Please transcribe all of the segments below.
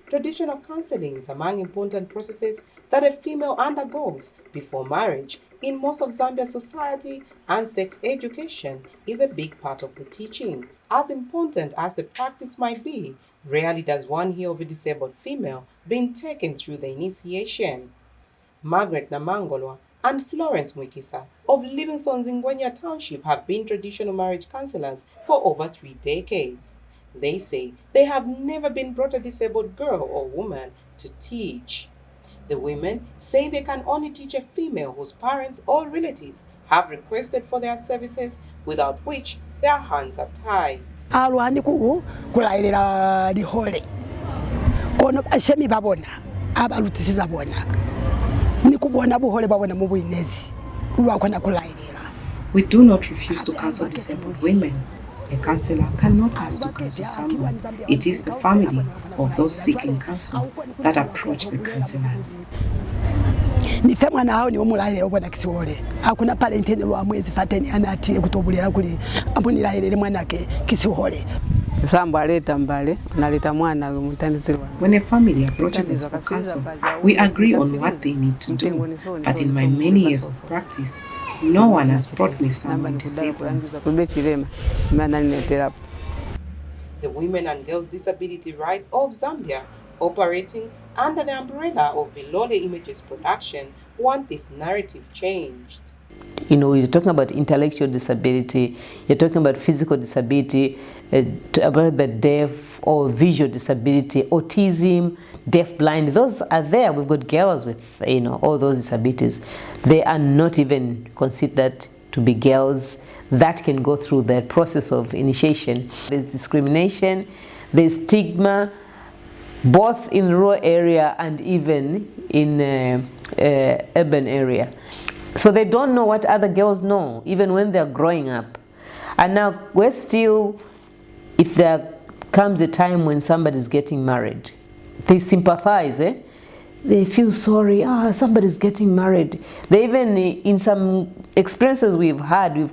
traditional counseling is among important processes that a female undergoes before marriage in most of Zambia's society, and sex education is a big part of the teachings. As important as the practice might be, rarely does one hear of a disabled female being taken through the initiation. Margaret Namangolwa and Florence Mwikisa of Livingstone's Ngwenya Township have been traditional marriage counselors for over 3 decades. They say they have never been brought a disabled girl or woman to teach. The women say they can only teach a female whose parents or relatives have requested for their services, without which their hands are tied. Alwani kulailira lihole kono ashemi babona abalutisiza bona nikubona buhole babona mu bwinezi lwakona kulailira. We do not refuse to counsel disabled women. A counselor cannot ask to counsel someone. It is the family of those seeking counsel that approach the counselors. Nife mwana hao ni omulailira obona kisiwole akuna pale ntene lwa mwezi fateni anatire kutobulira kuli amunirailire mwanake kisiwole. When a family approaches us for counsel, we agree on what they need to do. But in my many years of practice, no one has brought me someone disabled. The Women and Girls Disability Rights of Zambia, operating under the umbrella of Vilole Images Production, want this narrative changed. You know, you're talking about intellectual disability, you're talking about physical disability, about the deaf or visual disability, autism, deaf, blind. Those are there. We've got girls with, you know, all those disabilities. They are not even considered to be girls that can go through the process of initiation. There's discrimination, there's stigma, both in rural area and even in urban area. So they don't know what other girls know, even when they're growing up. And now we're still, if there comes a time when somebody's getting married, they sympathize, They feel sorry, somebody's getting married. They even, in some experiences we've had, when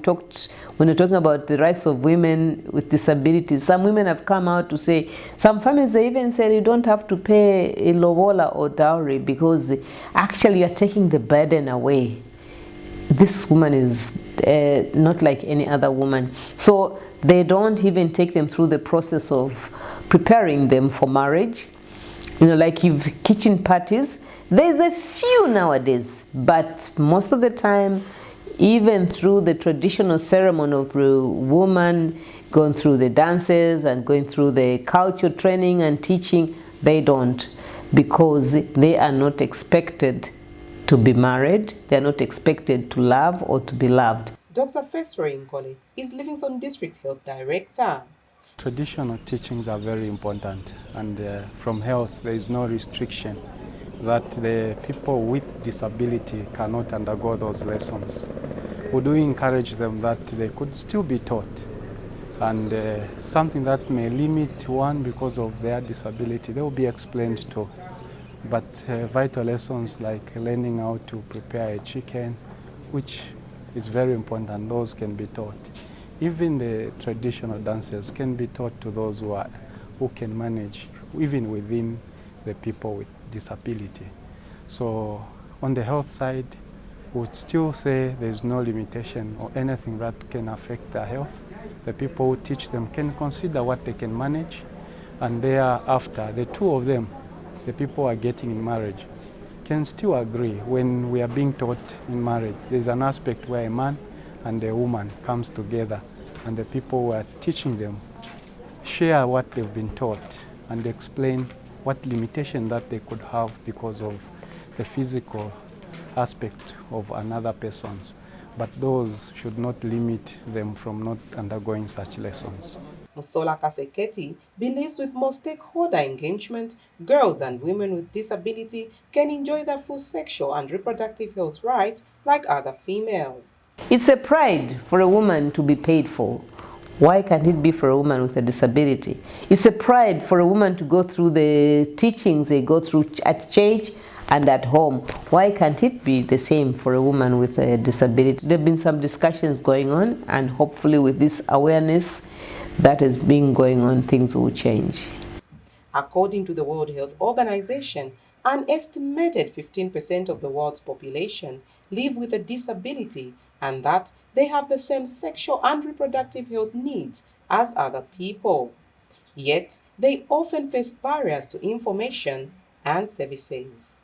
we're talking about the rights of women with disabilities, some women have come out to say, some families they even said you don't have to pay a lobola or dowry because actually you're taking the burden away. This woman is not like any other woman. So they don't even take them through the process of preparing them for marriage. You know, like you've kitchen parties, there's a few nowadays, but most of the time, even through the traditional ceremony of the woman going through the dances and going through the culture training and teaching, they don't, because they are not expected to be married, they are not expected to love or to be loved. Dr. Fesre Nkole is Livingstone District Health Director. Traditional teachings are very important, and from health there is no restriction that the people with disability cannot undergo those lessons. We do encourage them that they could still be taught, and something that may limit one because of their disability, they will be explained to. But vital lessons like learning how to prepare a chicken, which is very important, those can be taught. Even the traditional dances can be taught to those who can manage, even within the people with disability. So on the health side, we would still say there's no limitation or anything that can affect their health. The people who teach them can consider what they can manage, and thereafter, the two of them, the people who are getting in marriage, can still agree when we are being taught in marriage. There's an aspect where a man and a woman comes together, and the people who are teaching them share what they've been taught and explain what limitation that they could have because of the physical aspect of another person's. But those should not limit them from not undergoing such lessons. Musola Kaseketi believes with more stakeholder engagement, girls and women with disability can enjoy their full sexual and reproductive health rights like other females. It's a pride for a woman to be paid for. Why can't it be for a woman with a disability? It's a pride for a woman to go through the teachings they go through at church and at home. Why can't it be the same for a woman with a disability? There have been some discussions going on, and hopefully with this awareness that has been going on, things will change. According to the World Health Organization, an estimated 15% of the world's population live with a disability, and that they have the same sexual and reproductive health needs as other people. Yet, they often face barriers to information and services.